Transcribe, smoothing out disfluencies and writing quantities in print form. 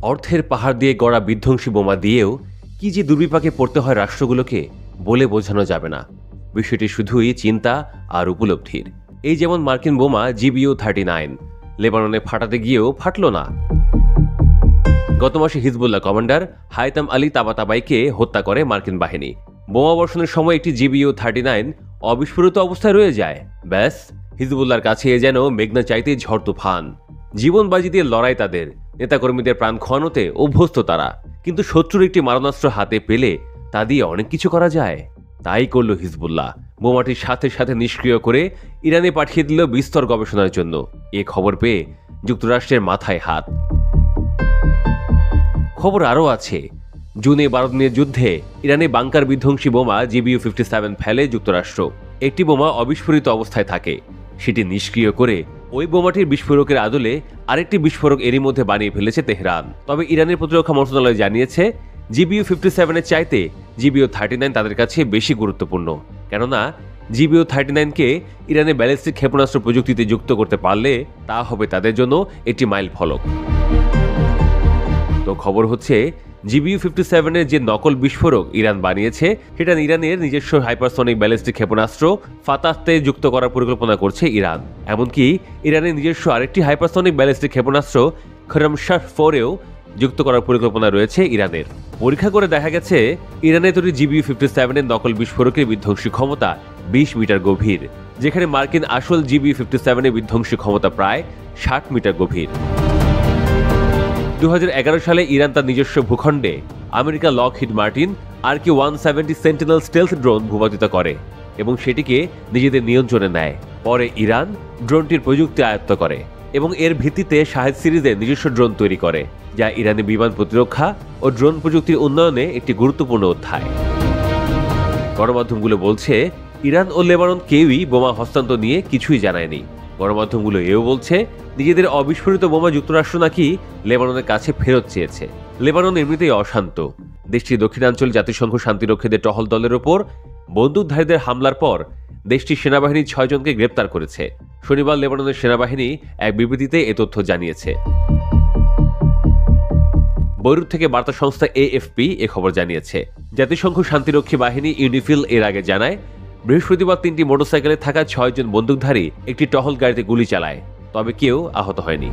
অর্থের পাহাড় দিয়ে গড়া বিধ্বংসী বোমা দিয়েও কি যে দুর্বিপাকে পড়তে হয় রাষ্ট্রগুলোকে বলে বোঝানো যাবে না। বিষয়টি শুধুই চিন্তা আর উপলব্ধির। এই যেমন মার্কিন বোমা GBU-39 লেবাননে ফাটাতে গিয়েও ফাটল না। গত মাসে হিজবুল্লাহ কমান্ডার হায়তাম আলী তাবাতাবাইকে হত্যা করে মার্কিন বাহিনী। বোমা বর্ষণের সময় একটি GBU-39 অবিস্ফোরিত অবস্থায় রয়ে যায়। ব্যাস, হিজবুল্লাহর কাছে এ যেন মেঘনা চাইতে ঝড় তুফান। জীবন বাজি দিয়ে লড়াই তাদের, নেতাকর্মীদের প্রাণ খোয়ানোতে অভ্যস্ত তারা। কিন্তু শত্রুর একটি মারণাস্ত্র হাতে পেলে তা দিয়ে অনেক কিছু করা যায়। তাই করল হিজবুল্লাহ। বোমাটির সাথে সাথে নিষ্ক্রিয় করে ইরানে পাঠিয়ে দিল বিস্তর গবেষণার জন্য। এ খবর পেয়ে যুক্তরাষ্ট্রের মাথায় হাত। খবর আরও আছে, জুনে 12 দিনের যুদ্ধে ইরানে বাংকার বিধ্বংসী বোমা GBU-57 ফেলে যুক্তরাষ্ট্র। একটি বোমা অবিস্ফোরিত অবস্থায় থাকে, সেটি নিষ্ক্রিয় করে ওই বোমাটির বিস্ফোরকের আদলে আরেকটি বিস্ফোরক এরই মধ্যে বানিয়ে ফেলেছে তেহরান। তবে ইরানের প্রতিরক্ষা মন্ত্রণালয় জানিয়েছে GBU-57-এর চাইতে GBU-39 তাদের কাছে বেশি গুরুত্বপূর্ণ। কেননা GBU-39কে ইরানের ব্যালিস্টিক ক্ষেপণাস্ত্র প্রযুক্তিতে যুক্ত করতে পারলে তা হবে তাদের জন্য একটি মাইল ফলক। তো খবর হচ্ছে, GBU-57-এর যে নকল বিস্ফোরক ইরান বানিয়েছে সেটা ইরানের নিজস্ব হাইপারসনিক ব্যালিস্টিক ক্ষেপণাস্ত্র ফাতাহতে যুক্ত করার পরিকল্পনা করছে ইরান। এমনকি ইরানের নিজস্ব আরেকটি হাইপারসনিক ব্যালিস্টিক ক্ষেপণাস্ত্র খরমশাহ-4-এও যুক্ত করার পরিকল্পনা রয়েছে ইরানের। পরীক্ষা করে দেখা গেছে ইরানের তৈরি GBU-57-এর নকল বিস্ফোরকের বিধ্বংসী ক্ষমতা 20 মিটার গভীর, যেখানে মার্কিন আসল GBU-57-এর বিধ্বংসী ক্ষমতা প্রায় 60 মিটার গভীর। 2011 সালে ইরান তার নিজস্ব ভূখণ্ডে America Lockheed Martin RQ-170 sentinel stealth drone ভূপাতিত করে এবং সেটিকে নিজেদের নিয়ন্ত্রণে নেয়। পরে ইরান ড্রোনটির প্রযুক্তি আয়ত্ত করে এবং এর ভিত্তিতে শাহেদ সিরিজের নিজস্ব ড্রোন তৈরি করে, যা ইরানি বিমান প্রতিরক্ষা ও ড্রোন প্রযুক্তির উন্নয়নে একটি গুরুত্বপূর্ণ অধ্যায়। গণমাধ্যমগুলো বলছে, ইরান ও লেবানন কেউই বোমা হস্তান্তর নিয়ে কিছুই জানায়নি। গণমাধ্যমগুলো এও বলছে, নিজেদের অবিস্ফোরিত বোমা যুক্তরাষ্ট্র নাকি লেবাননের কাছে ফেরত চেয়েছে। লেবানন এমনিতেই অশান্ত। দেশটির দক্ষিণাঞ্চল জাতিসংঘ শান্তিরক্ষীদের টহল দলের ওপর বন্দুকধারীদের হামলার পর দেশটির সেনাবাহিনী 6 জনকে গ্রেপ্তার করেছে। শনিবার লেবাননের সেনাবাহিনী এক বিবৃতিতে এ তথ্য জানিয়েছে। বৈরুত থেকে বার্তা সংস্থা AFP এ খবর জানিয়েছে। জাতিসংঘ শান্তিরক্ষী বাহিনী ইউনিফিল এর আগে জানায়, বৃহস্পতিবার 3টি মোটরসাইকেলে থাকা 6 জন বন্দুকধারী একটি টহল গাড়িতে গুলি চালায়, তবে কেউ আহত হয়নি।